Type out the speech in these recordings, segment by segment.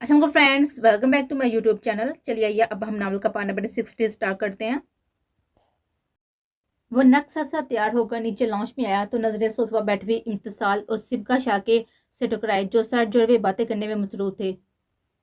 Aslam friends, welcome back to my YouTube channel. चलिए आइए अब हम नावल का पाना बड़े 60 स्टार्ट करते हैं। वो नक्शा सा तैयार होकर नीचे लॉन्च में आया तो नजरें सोफा बैठ हुई इम्तिसाल और सिबका शाह के से टकराए, जो सर जोड़े हुए बातें करने में मसरूफ थे।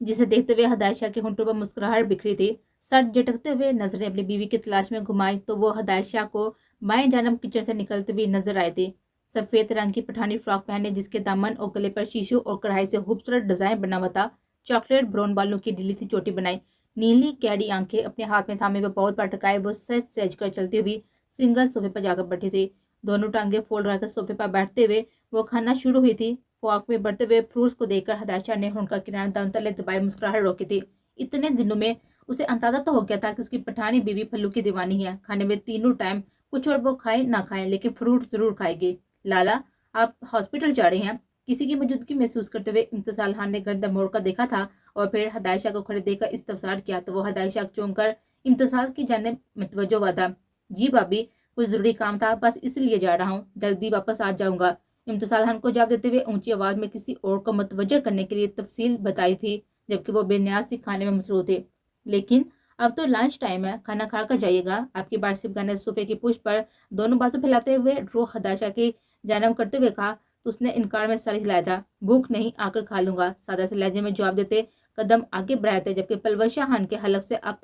जिसे देखते हुए हदायत शाह के होंठों पर मुस्कुराहट बिखरी थी। सर झटकते हुए नजरें अपनी बीवी की तलाश में घुमाई तो वो हदायत शाह को बाएं जानब किचन से निकलते हुए नजर आए थे। सफेद रंग की पठानी फ्रॉक पहने, जिसके दामन और गले पर शीशू और कढ़ाई से खूबसूरत डिजाइन बना हुआ था। चॉकलेट ब्राउन बालों की ढीली सी चोटी बनाई, नीली कैडी आंखें अपने हाथ में थामे हुए बहुत बार टकाए वो सज सज कर चलती हुई सिंगल सोफे पर जाकर बैठी थी। दोनों टांगे फोल्ड रहकर सोफे पर बैठते हुए वो खाना शुरू हुई थी। फॉक में बढ़ते हुए फ्रूट्स को देखकर हदायत शाह ने उनका किनारा दांत तले दबाए मुस्कुराहट रोकी थी। इतने दिनों में उसे अंदाजा तो हो गया था कि उसकी पठानी बीवी फल्लू की दीवानी है। खाने में तीनों टाइम कुछ और वो खाए ना खाए, लेकिन फ्रूट जरूर खाएगी। लाला, आप हॉस्पिटल जा रहे हैं? किसी की मौजूदगी महसूस करते हुए इम्तिसाल खान ने गर्दन मोड़कर देखा था और फिर हदायत शाह को खड़े देखकर इस्तफसार किया तो वो हदायत शाह चौंक कर इम्तिसाल की जानिब मुतवज्जो हुआ था। जी भाभी, कुछ जरूरी काम था, बस इसलिए जा रहा हूँ, जल्दी वापस आ जाऊंगा। इम्तिसाल खान को जवाब देते हुए ऊंची आवाज में किसी और को मुतवज्जह करने के लिए तफसील बताई थी, जबकि वो बेनियाज से खाने में मसरूफ थे। लेकिन अब तो लंच टाइम है, खाना खाकर जाइएगा। आपकी बार सिर्फ गाने सोफे की पुष्ट पर दोनों बाजू फैलाते हुए रूह हदाशा की जानब करते हुए कहा तो उसने इनकार में सर हिलाया था। भूख नहीं, आकर खा लूंगा, सादा से लहजे में जवाब देते कदम आगे बढ़ाए थे, जबकि पलवशा खान के हलक से अब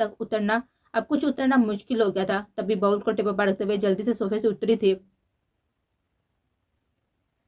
कुछ उतरना मुश्किल हो गया था। तभी बाउल को टेबल पर रखते हुए जल्दी से सोफे से उतरी थी।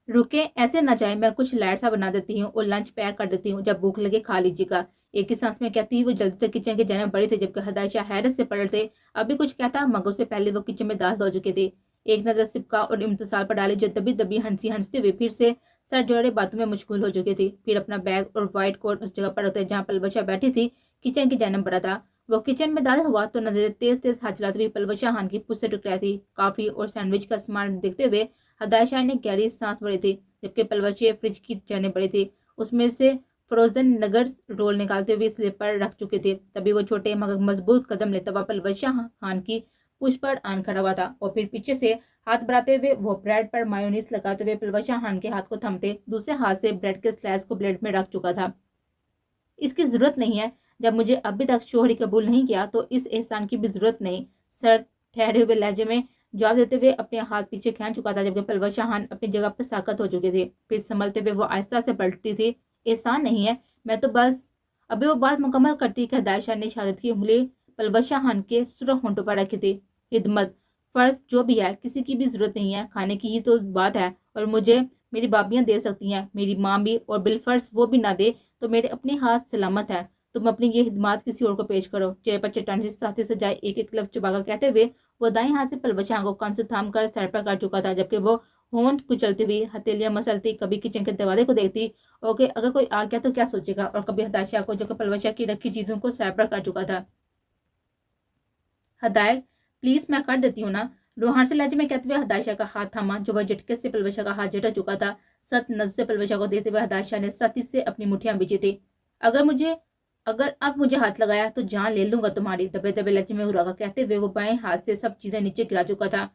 रुके, ऐसे ना जाए, मैं कुछ लाइट सा बना देती हूँ और लंच पैक कर देती हूँ, जब भूख लगे खा लीजिएगा। एक ही सांस में कहती ही वो जल्दी से किचन के जाने बड़ी थी, जबकि हदायशा हैरत से पड़ थे। अभी कुछ कहता मगर से पहले वो किचन में दाखिल हो चुके थे। एक नजर सिपका और इम्तिसाल पर डाली, जो दबी दबी हंसते हुए फिर से सर जोड़े बातों में मशगूल हो चुके थे। फिर अपना बैग और व्हाइट कोट उस जगह पर रखते जहाँ पलवशा बैठी थी, किचन की जानब बढ़ा था। वो किचन में दाखिल हुआ तो नजरें तेज तेज हाथ चलाती हुई पलवशा खान की पुछ से टकराई थी। कॉफी और सैंडविच का सामान देखते हुए हदायशा ने गहरी सांस भरी थी, जबकि पलवचे फ्रिज की जाने पड़ी थी। उसमें से फ्रोजन नगर्स रोल निकालते हुए स्लिप पर रख चुके थे। तभी वो छोटे मगर मजबूत कदम लेता हुआ पलवशा खान की पुश पर आन खड़ा हुआ था और फिर पीछे से हाथ बढ़ाते हुए वो ब्रेड पर मायोनीज लगाते हुए पलवशा खान के हाथ को थमते दूसरे हाथ से ब्रेड के स्लाइस को ब्लेड में रख चुका था। इसकी जरूरत नहीं है, जब मुझे अभी तक शोहर ही कबूल नहीं किया तो इस एहसान की भी जरूरत नहीं। सर ठहरे हुए लहजे में जवाब देते हुए अपने हाथ पीछे खींच चुका था, जबकि पलवशा खान अपनी जगह पर साकत हो चुके थे। फिर संभलते हुए वो आहिस्ता से पलटती थी। एहसान नहीं है, मैं तो बस अभी वो बात मुकम्मल करती कि हदायशा ने शहादत की उंगली पलवशा खान के सुरख होंठों पर रखी थी। हिदमत फर्ज जो भी है, किसी की भी जरूरत नहीं है, खाने की ही तो बात है। और मुझे मेरी बाबियां दे सकती हैं, मेरी माँ भी, और बिलफर्ज वो भी ना दे तो मेरे अपने हाथ सलामत है। तुम अपनी ये हिदमात किसी और को पेश करो। चेहरे पर चट्टान से साथी सजाए एक एक लफ्ज चुबाकर कहते हुए वो दाएं हाथ से पलवशा को कान से थाम कर सर पर कर चुका था, जबकि वो होंठ कुचलती हुई हथेलियां मसलती कभी किचन के दरवाजे को देखती और कि अगर कोई आ गया तो क्या सोचेगा, और कभी हदायशा को जो कि पलवशा की रखी चीजों को सर पर कर चुका था। हदायत, प्लीज मैं कर देती हूँ ना, रूहान से लहजे में कहते हुए हदायशा का हाथ थामा, जो वह झटके से पलवशा का हाथ झटक चुका था। सत नजर से पलवशा को देखते हुए हदायशा ने सती से अपनी मुठियां बीची थी। अगर अब मुझे हाथ लगाया तो जान ले लूंगा तुम्हारी, दबे दबे लहजे में हुर्रा कहते हुए वो बाएं हाथ से सब चीजें नीचे गिरा चुका था।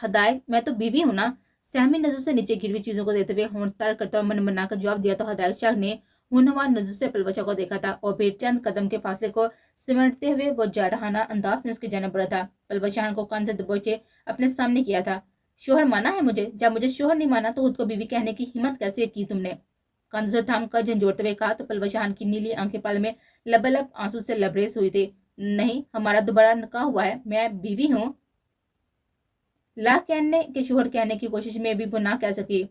हदायत, मैं तो बीवी हूं ना, सहमी नजर से नीचे गिरी हुई चीजों को देखते हुए होंठ तार करता हुआ मन मना कर जवाब दिया तो हदायत शाह ने हुनवार नजर से पलवशा को देखा था और फिर चंद कदम के फासले को सिमटते हुए वो जारहाना अंदाज में उसके जाने पड़ा था। पलवशा को कान से दबोचे अपने सामने किया था। शोहर माना है मुझे, जब मुझे शोहर नहीं माना तो खुद को बीवी कहने की हिम्मत कैसे की तुमने? कंधों से थाम कर झंझोड़ते हुए कहा तो पलवशा की नीली आंखें पल में लबलब आंसू से लबरेज हुई थी। नहीं, हमारा दोबारा निकाह हुआ है, मैं बीवी हूँ। ला कहने के शोहर कहने की कोशिश में भी वो ना कह सकी,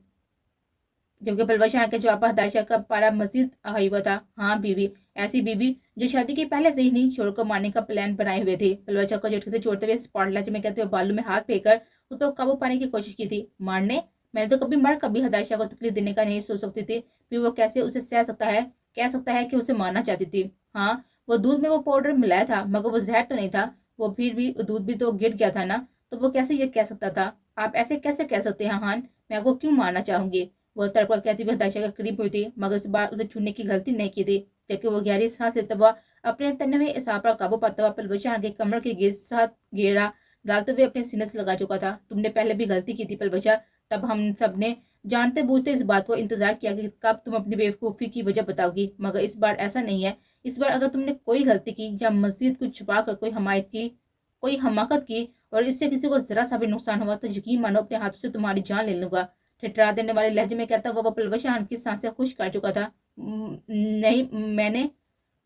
जबकि पलवशा के जवाब पर हदायशा का पारा मजीद हाई हुआ था। हाँ बीवी, ऐसी बीवी जो शादी के पहले से ही शोहर को मारने का प्लान बनाए हुए थे। पलवशा को झटके से छोड़ते हुए स्पॉटलाइट में कहते हुए बालों में हाथ फेंककर उस पर काबू पाने की कोशिश की थी। मारने? मैंने तो कभी हदायशा को तकलीफ देने का नहीं सोच सकती थी, फिर वो कैसे उसे सह सकता है, कह सकता है कि उसे मारना चाहती थी। हाँ, वो दूध में वो पाउडर मिलाया था, मगर वो जहर तो नहीं था। वो फिर भी दूध भी तो गिर गया था ना, तो वो कैसे ये कह सकता था? आप ऐसे कैसे कह सकते हैं हान, मैं आपको क्यों मारना चाहूंगी? वो तड़पड़ कहती हुई हताशा के करीब हुई थी, मगर इस बार उसे छूने की गलती नहीं की थी, जबकि वो गहरी सांस लेता हुआ अपने तने हुए एहसास पर काबू पाता हुआ पलवशा के कमर के साथ घेरा डालते हुए अपने सीने से लगा चुका था। तुमने पहले भी गलती की थी पलवशा, तब हम सब ने जानते बूझते इस बात को इंतजार किया कि कब तुम अपनी बेवकूफ़ी की वजह बताओगी, मगर इस बार ऐसा नहीं है। इस बार अगर तुमने कोई गलती की या मस्जिद को छुपा कर कोई हमाकत की और इससे किसी को जरा सा भी नुकसान हुआ तो यकीन मानो अपने हाथों से तुम्हारी जान ले लूंगा। ठिठरा देने वाले लहजे में कहता हुआ वो पलवशान की सांसें खुश कर चुका था। नहीं, मैंने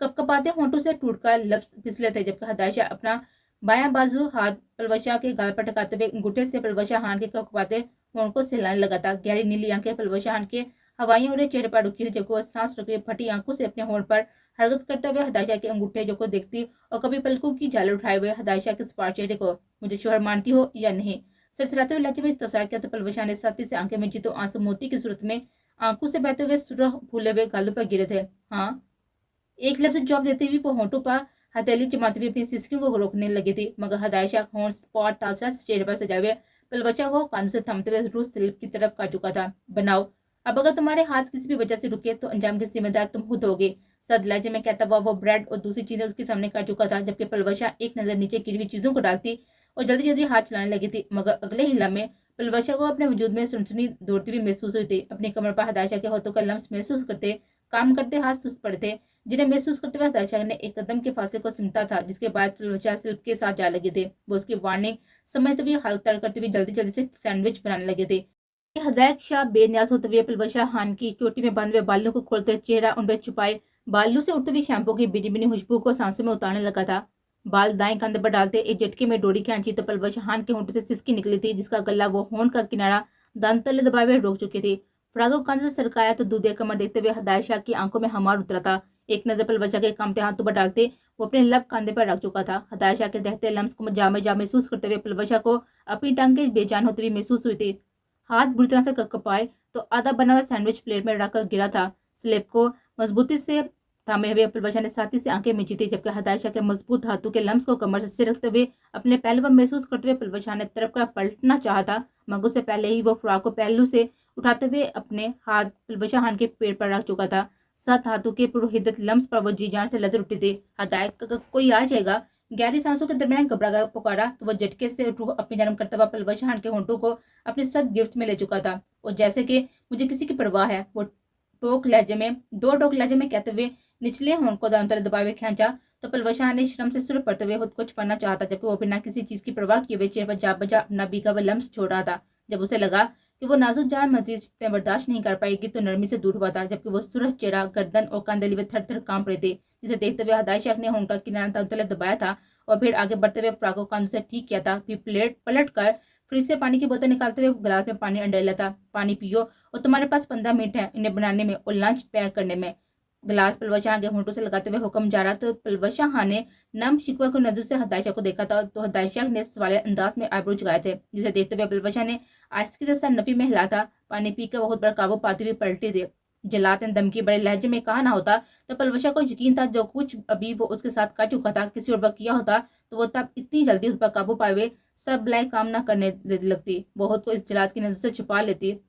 कपकपाते होंठों से टूटकर लफ्ज फिसले थे, जबकि हदायशा अपना बायां बाजू हाथ पलवशा के गाल पर टकाते हुए अंगूठे से पलवशा हान के कपकपाते होंठ को सहलाने लगा था। गहरी नीली आंखें पलवशा हान के हवाइयों और चेहरे पर रुकी थी, जबकि वह सांस रोके फटी आंखों से अपने होंठ पर हरकत करते हुए हदायशा के अंगूठे जो को देखती और कभी पलकों की झालर उठाए हुए हदायशा के स्पार चेहरे को। मुझे शोहर मानती हो या नहीं? सरसराते हुए लहजे में इस्तफसार किया तो पलवशा ने सख्ती से आंखें मींची तो आंसू मोती की सूरत में आंखों से बहते हुए सुरख फूले हुए गालों पर गिरे थे। हाँ, एक लफ्ज जवाब देते हुए वो होंठों पर हथेली जमाते हुए अपनी सिसकियों को रोकने लगी थी, मगर हदायशा होंठ स्पॉट ताजा चेहरे पर सजाए हुए पलवचा को कानों से थमते हुए रूस स्लिप की तरफ काट चुका था। बनाओ, अब अगर तुम्हारे हाथ किसी भी वजह से रुके तो अंजाम की जिम्मेदार तुम खुद होगे। सद लहजे में कहता हुआ वो ब्रेड और दूसरी चीजें उसके सामने काट चुका था, जबकि पलवशा एक नजर नीचे गिरी हुई चीजों को डालती और जल्दी जल्दी हाथ चलाने लगी थी, मगर अगले ही लम्हे पलवशा को अपने वजूद में सुनसनी दौड़ती हुई महसूस हुई थी। अपनी कमर पर हदायशा के हाथों का लम्स महसूस करते काम करते हाथ सुस्त पड़े थे, जिन्हें महसूस करते हुए हदायशा ने एक कदम के फासले को सिमटा था, जिसके बाद पलवशा सिल्प के साथ जा लगे थे। वो उसकी वार्निंग समझते हुए हाथ तड़ करते हुए जल्दी जल्दी से सैंडविच बनाने लगे थे। हदायत शाह बेनियाज होते हुए पलवशा हान की चोटी में बंद हुए बालों को खोलते चेहरा उन पर छुपाए बालों से उड़ती हुई शैम्पू की बिनी बिनी खुशबू को सांसों में उतारने लगा था। बाल दाएं कंधे पर डालते एक झटके में डोरी खींची तो पलवशा हान के होंठों से सिसकी निकली थी, जिसका गला वो होंठ का किनारा दांत तले दबाए हुए रोक चुकी थी। फ्रागो कंधे से सरकाया तो दूधिया कमर देखते हुए हदायत शाह की आंखों में हमार उतरा था। एक नजर पलवशा के कामते हाथों पर डालते वो अपने लब कंधे पर रख चुका था। हदायत शाह के देखते लम्स को जामे जा महसूस करते हुए पलवशा को अपनी टंग के बेजान होती हुई महसूस हुई थी। हाथ बुरी तरह से कपकपाए तो आधा बना हुआ सैंडविच प्लेट में रखकर गिरा था। स्लेब को मजबूती से थामे हुए पलवशा ने साथी से आंखें मींची थी, जबकि हदायशा के मजबूत हाथों के लम्स को कमर से सिरकते हुए अपने पहलू पर महसूस करते हुए पलवशा ने तरफ कर पलटना चाहा था, मगर उससे पहले ही वो फ्रॉक को पहलू से उठाते हुए अपने हाथ पलवशा हान के पेट पर रख चुका था। सात हाथों के पुरोहित लम्स पर वो जी जान से लदर उठी थी। हदायत कोई आ जाएगा। गहरी सांसों के दरमियान घबरा कर पुकारा तो वह झटके से रूह अपनी जन्म करता हुआ पलवशा हान के होंठों को अपने साथ गिरफ्त में ले चुका था। और जैसे कि मुझे किसी की परवाह है, वो दो टोक लहजे में कहते हुए निचले होंठ को दांतों तले दबाए हुए खींचा तो पलवशा ने शर्म से सुर पड़ते हुए खुद को छुपाना चाहता, जबकि वो बिना किसी चीज की परवाह किए हुए चेहरे पर जा बजा अपना बीका हुआ लम्स छोड़ रहा था। जब उसे लगा कि वो नाजुक जान मजीद बर्दाश्त नहीं कर पाएगी तो नरमी से दूर हुआ था, जबकि वो सुरख चेहरा गर्दन और कंधे लिए थर थर कांप रहे थे, जिसे देखते हुए हदायशा ने होंठ का किनारा दांतों तले दबाया था और फिर आगे बढ़ते हुए फ्रॉक को कांधों से ठीक किया था। फिर प्लेट पलट कर फ्रिज से पानी की बोतल निकालते हुए गिलास में पानी अंडर था। पानी पियो और तुम्हारे पास 15 मिनट है इन्हें बनाने में और लंच पैक करने में। गिलास पलवशा के होंठों से लगाते हुए हुक्म जा रहा तो पलवशा खान ने नम शिकवा को नजर से हदायशा को देखा था, तो हदायशा ने सवाल अंदाज में आईब्रो चुकाए थे, जिसे देखते हुए पलवशा ने आइसक्रीम जैसा नफी में हिला था। पानी पीकर बहुत बड़ा काबू पाते हुए पलटी थे। जलाते धमकी बड़े लहजे में कहा ना होता तो पलवशा को यकीन था जो कुछ अभी वो उसके साथ कर चुका था किसी और पर किया होता तो वो तब इतनी जल्दी उस पर काबू पाए हुए सब ब्लैक काम ना करने लगती, बहुत को इस जलाद की नजर से छुपा लेती।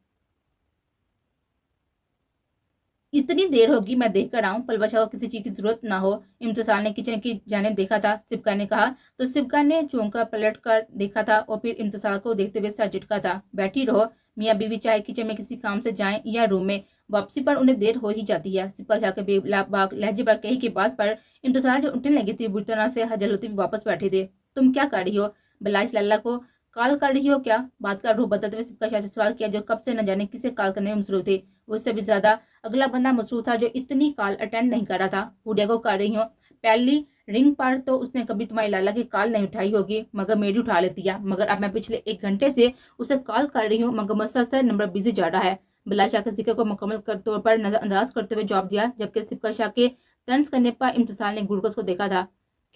इतनी देर होगी, मैं देख कर आऊं। पलवशा को किसी चीज की जरूरत ना हो। इम्तिसाल ने किचन की जानिब देखा था। सिबका ने कहा तो सिबका ने चौंक कर पलट कर देखा था और फिर इम्तिसाल को देखते हुए सर झटका था। बैठी रहो, मियाँ बीवी चाहे किचन में किसी काम से जाएं या रूम में, वापसी पर उन्हें देर हो ही जाती है। सिबका जाकर बेबाक लहजे पर कही की बात पर इम्तिसाल जो उठने लगी थी बुरी तरह से हजल होती वापस बैठे थे। तुम क्या कर रही हो? बलाश लल्ला को कॉल कर रही हो क्या? बात का रूप बदलते हुए सिबका शाह से सवाल किया, जो कब से न जाने किसे कॉल करने में मसरूफ थे। उससे भी ज्यादा अगला बंदा मसरूफ था जो इतनी कॉल अटेंड नहीं कर रहा था। हुडिया को कर रही हूँ। पहली रिंग पर तो उसने कभी तुम्हारी लाला की कॉल नहीं उठाई होगी, मगर मेरी उठा लेती है। मगर अब मैं पिछले 1 घंटे से उसे कॉल कर रही हूँ, मगर मुसलसल नंबर बिजी जा रहा है। बिला शाह के जिक्र को मुकम्मल तौर पर नजरअंदाज करते हुए जवाब दिया, जबकि सिबका शाह के तंज करने पर इम्तिसाल ने गुड़गस को देखा था।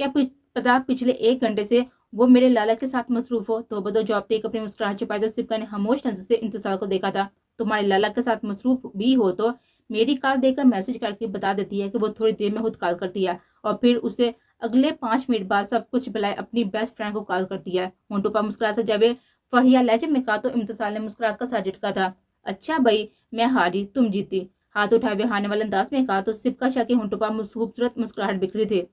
क्या पता पिछले 1 घंटे से वो मेरे लाला के साथ मसरूफ हो? तो बदो जवाब देकर अपनी मुस्कुराहट छिपाई तो सिबका ने खामोश नजर से इंतजार को देखा था। तुम्हारे लाला के साथ मसरूफ भी हो तो मेरी कॉल देकर मैसेज करके बता देती है कि वो थोड़ी देर में खुद कॉल करती है और फिर उसे अगले 5 मिनट बाद सब कुछ बुलाए अपनी बेस्ट फ्रेंड को कॉल करती है। होंठों पर मुस्कुरा सा जब फरिया लहजे में कहा तो इम्तिसाल ने मुस्कुरा कर सा झटका था। अच्छा भाई, मैं हारी तुम जीती। हाथ उठाए हुए हारने वाले अंदाज में कहा तो सिबका शाह के होंठों पर खूबसूरत मुस्कुराहट बिखरी थी।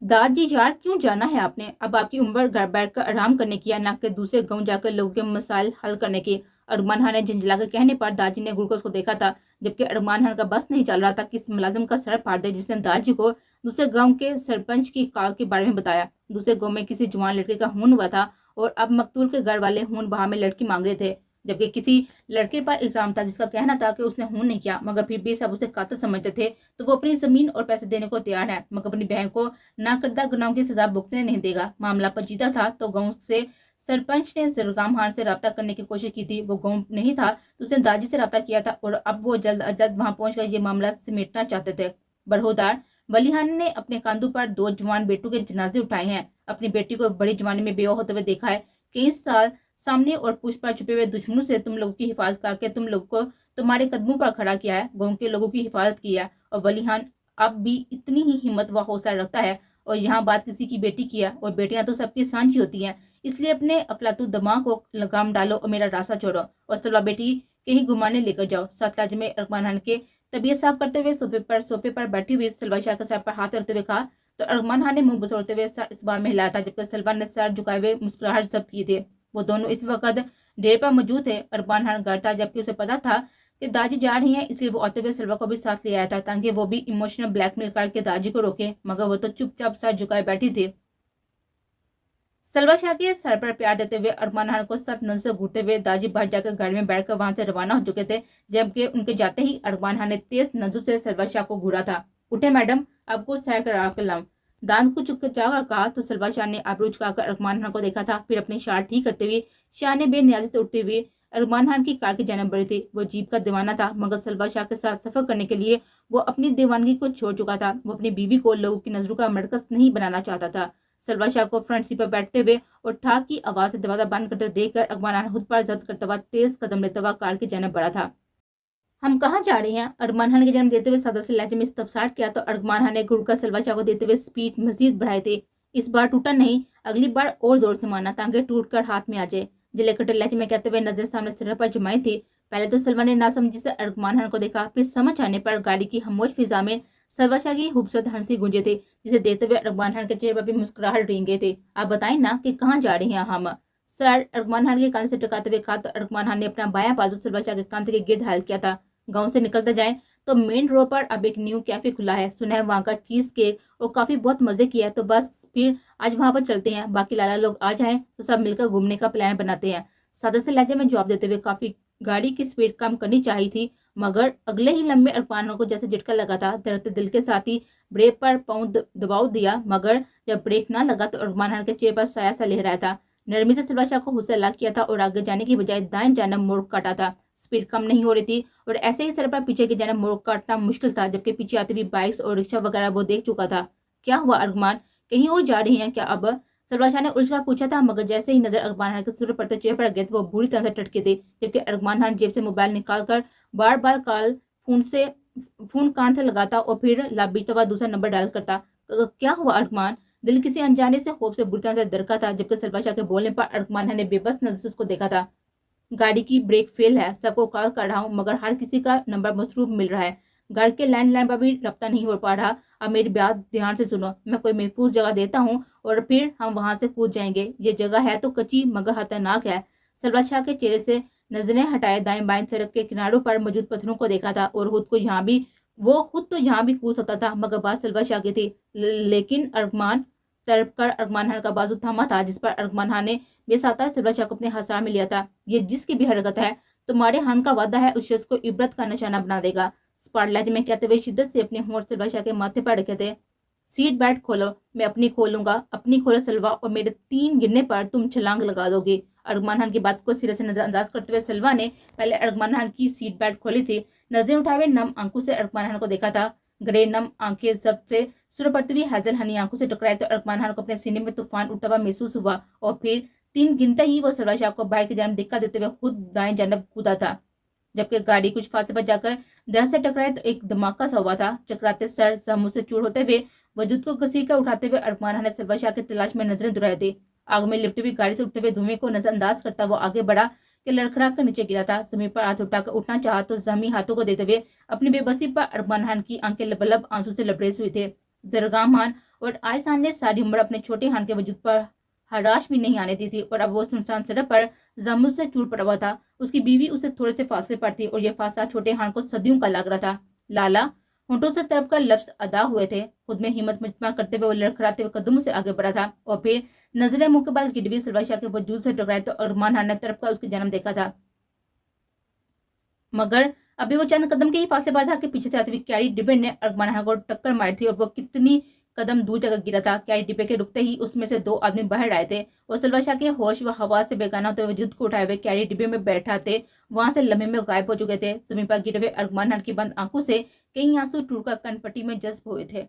दादी यार क्यों जाना है आपने? अब आपकी उम्र घर बैठकर आराम करने की या ना कि दूसरे गांव जाकर लोगों के मसाइल हल करने की। अरमान खान ने झंझला कर कहने पर दादी ने ग्लूकोज को देखा था, जबकि अरमान खान का बस नहीं चल रहा था कि इस मुलाजिम का सर फाड़ दे जिसने दादी को दूसरे गांव के सरपंच की कार के बारे में बताया। दूसरे गांव में किसी जवान लड़के का खून हुआ था और अब मकतूल के घर वाले खून बहा में लड़की मांग रहे थे, जबकि किसी लड़के पर इल्जाम था जिसका कहना था कि उसने खून नहीं किया, मगर फिर भी सब उसे कातिल समझते थे तो वो अपनी जमीन और पैसे देने को तैयार है, मगर अपनी बहन को नाकर्दा गुनाहों की सजा भुगतने नहीं देगा। मामला पेचीदा था तो गांव से सरपंच ने जरगाम खान से रब्ता करने की कोशिश की थी। वो गांव नहीं था तो उसने दादी से रब्ता किया था और अब वो जल्द अज जल्द वहां पहुंचकर ये मामला समेटना चाहते थे। बरहोदार वली खान ने अपने कंधों पर 2 जवान बेटों के जनाजे उठाए हैं। अपनी बेटी को बड़ी जवानी में बेवा होते हुए देखा है। कई साल सामने और पूछ पर छुपे हुए दुश्मनों से तुम लोगों की हिफाजत करके तुम लोग को तुम्हारे कदमों पर खड़ा किया है, गांव के लोगों की हिफाजत की है। और वली खान अब भी इतनी ही हिम्मत व हौसला रखता है। और यहाँ बात किसी की बेटी की है और बेटियां तो सबकी सांझी होती हैं, इसलिए अपने अफलातू दिमाग को लगाम डालो और मेरा रास्ता छोड़ो और सलवा बेटी कहीं घुमाने लेकर जाओ। सतलज में अरमान खान के तबीयत साफ करते हुए सोफे पर बैठी हुई सलवा शाह के सर पर हाथ रखते हुए कहा तो अरमान खान ने मुंह बसोड़ते हुए सर इस बार में हिलाया था, जबकि सलवा ने सर झुकाए हुए मुस्कुराहट जब्त की थी। वो दोनों इस वक्त डेरे पर मौजूद थे। अरमान खान घर था, जबकि उसे पता था कि दादी जा रही हैं, इसलिए वो आते हुए सलवा को भी साथ ले आया था ताकि वो भी इमोशनल ब्लैकमेल करके दादी को रोके, मगर वो तो चुपचाप सर झुकाए बैठी थी। सलवा शाह के सर पर प्यार देते हुए अरमान खान को सख्त नजर से घूरते हुए दादी बाहर जाकर गाड़ी में बैठकर वहां से रवाना हो चुके थे, जबकि उनके जाते ही अरमान खान ने तेज नजर से सलवा शाह को घूरा था। उठे मैडम, आपको सैर करा कर लाऊं। दांत को चुपचाकर कहा तो सलवा शाह ने आबरू झुकाकर अरमान खान को देखा था, फिर अपनी शाल ठीक करते हुए शाह ने बेनियाजी से उठते हुए अरमान खान की कार की जानिब बढ़ी थी। वो जीप का दीवाना था, मगर सलवा शाह के साथ सफर करने के लिए वो अपनी दीवानगी को छोड़ चुका था। वो अपनी बीवी को लोगों की नजरों का मरकज नहीं बनाना चाहता था। सलवा शाह को फ्रंट सीट पर बैठते हुए और ठाक की आवाज से दरवाजा बंद करते देखकर अरमान खान खुद पर जब्त करता हुआ तेज कदम लेता हुआ कार की जानिब बढ़ा था। हम कहाँ जा रहे हैं? अरमान खान के जन्म देते हुए सादा से लहजे में इस्तफसार किया तो अरमान खान ने घुड़कर सलवा शाह को देते हुए स्पीड मजीद बढ़ाए थे। इस बार टूटा नहीं, अगली बार और जोर से मारना ताकि टूट कर हाथ में आ जाए, जिले कटे लहजे में कहते हुए नजर सामने सिर पर जमाई थी। पहले तो सलवा ने नासमझी से अरमान खान को देखा, फिर समझ आने पर गाड़ी की खामोश फिजा में सलवा शाह की खूबसूरत हंसी गूंजे थे, जिसे देखते हुए अरमान खान के चेहरे पर भी मुस्कुराहट रेंगे थे। आप बताएं ना कि कहाँ जा रहे हैं हम? सर, अरमान खान के कान से टकाते हुए कहा तो अरमान खान ने अपना बायां बाजू सलवा शाह के कान के गिर्द हाल किया था। गांव से निकलते जाएं तो मेन रोड पर अब एक न्यू कैफे खुला है, सुना है वहाँ का चीज केक और काफी बहुत मजे किया है, तो बस फिर आज वहां पर चलते हैं। बाकी लाला लोग आ जाएं तो सब मिलकर घूमने का प्लान बनाते हैं। सादा से लहजे में जवाब देते हुए काफी गाड़ी की स्पीड कम करनी चाहिए थी, मगर अगले ही लम्बे अरमानों को जैसे झटका लगा था। धड़कते दिल के साथ ही ब्रेक पर पाँव दबाव दिया, मगर जब ब्रेक ना लगा तो अरमान खान के चेहरे पर साया सा लहराया था। नरमी से सलवा शाह को हुस्से लाग किया था और आगे जाने की बजाय दाएं जानब मोड़ काटा था। स्पीड कम नहीं हो रही थी और ऐसे ही सर पर पीछे की जानब मोड़ काटना मुश्किल था, जबकि पीछे आती हुई बाइक्स और रिक्शा वगैरह वो देख चुका था। क्या हुआ अरमान, कहीं और जा रही हैं क्या अब? सलवा शाह ने उलझकर पूछा था, मगर जैसे ही नजर अरमान खान के सूर्य पड़ते चेहरे पर गए वो बुरी तरह से टटके थे, जबकि अरमान खान जेब से मोबाइल निकालकर बार बार फोन कान से लगाता और फिर लाबीजता हुआ दूसरा नंबर डायल करता। क्या हुआ अरमान? दिल किसी अनजाने से खौफ से बुरी तरह से दरका था, जबकि सलवा शाह के बोलने पर अरमान खान ने बेबस नजर से उसको देखा था। गाड़ी की ब्रेक फेल है, सबको कॉल कर रहा हूँ मगर हर किसी का नंबर मसरूफ मिल रहा है। घर के लैंडलाइन पर भी रब्ता नहीं हो पा रहा। अब मेरी बात ध्यान से सुनो, मैं कोई महफूज जगह देता हूँ और फिर हम वहां से कूद जाएंगे। ये जगह है तो कच्ची मगर खतरनाक है। सलवा शाह के चेहरे से नजरें हटाए दाएं बाएं सड़क के किनारों पर मौजूद पत्थरों को देखा था और खुद तो यहाँ भी कूद सकता था, मगर बात सलवा शाह की थी। लेकिन अरमान तड़प कर अरमान खान का बाजू थामा था, जिस पर अरमान खान ने बेसाता सलवा शाह को अपने हसार में लिया था। ये जिसकी भी हरकत है तुम्हारे हान का वादा है उस शख्स को इबरत का निशाना बना देगा। स्पॉटलाइट में कहते हुए शिद्दत से अपने होंठ सलवा शाह के माथे पर रखे थे। सीट बेल्ट खोलो, मैं अपनी खोलूंगा, अपनी खोलो सलवा, और मेरे 3 गिरने पर तुम छलांग लगा दोगे। अरमान खान की बात को सिरे से नजरअंदाज करते हुए सलवा ने पहले अरमान खान की सीट बेल्ट खोली थी। नजरें उठाए हुए नम आंखों से अरमान खान को देखा था। ग्रे नम आंखें सबसे सुर पड़ती हुई हैजल हनी आंखों से टकराई तो अरमान खान को अपने सीने में तूफान उठता हुआ महसूस हुआ और फिर 3 गिनते ही वो सलवा शाह को बाहर की जानब दिक्कत देते हुए खुद दाएं जानब कूदा था। जबकि गाड़ी कुछ फासले पर जाकर दरख्त से टकराए तो एक धमाका सा हुआ था। चकराते सर समूह से चूर होते हुए वजूद को घसीट कर उठाते हुए अरमान खान ने सलवा शाह की तलाश में नजरें दुराई दी। आग में लिपटी हुई गाड़ी से उठते हुए धुएं को नजरअंदाज करता वो आगे बढ़ा कि लड़खड़ा कर नीचे गिरा था। जमीन पर हाथ उठाकर उठना चाहा तो जमी हाथों को देते हुए अपनी बेबसी पर अरमान खान की आंखें लबलब आंसू से लबरेज हुई थे। जरगामान और आयसान ने सारी उम्र अपने छोटे हान के वजूद पर हराश भी नहीं आने दी थी और अब वो सुनसान सड़क पर जमुर से चूर पड़ा हुआ था। उसकी बीवी उसे थोड़े से फासले पर थी और यह फासला छोटे हान को सदियों का लग रहा था। लाला होंठों से तड़प कर लफ्ज अदा हुए थे। खुद में हिम्मत मजमा करते हुए वो लड़खड़ाते हुए कदमों से आगे बढ़ा था और फिर नजरें मुंह के बाद गिडवी सलवाशा के वजूद से टकराए तो अरमान हान ने तड़प कर उसके जन्म देखा था, मगर अभी वो चंद कदम के ही फासले पर था कि पीछे से आती हुई कैरी डिब्बे ने अरमान खान को टक्कर मारी थी और वो कितनी कदम दूर जगह गिरा था। कैरी डिब्बे के रुकते ही उसमें से दो आदमी बाहर आए थे और सलवा शाह के होश व हवा से बेगाना होते हुए वजूद को उठाए हुए कैरी डिब्बे में बैठा थे वहां से लम्हे में गायब हो चुके थे। जमीन पर गिरे हुए अरमान खान की बंद आंखों से कई आंसू टूटकर कनपट्टी में जज्ब हुए थे।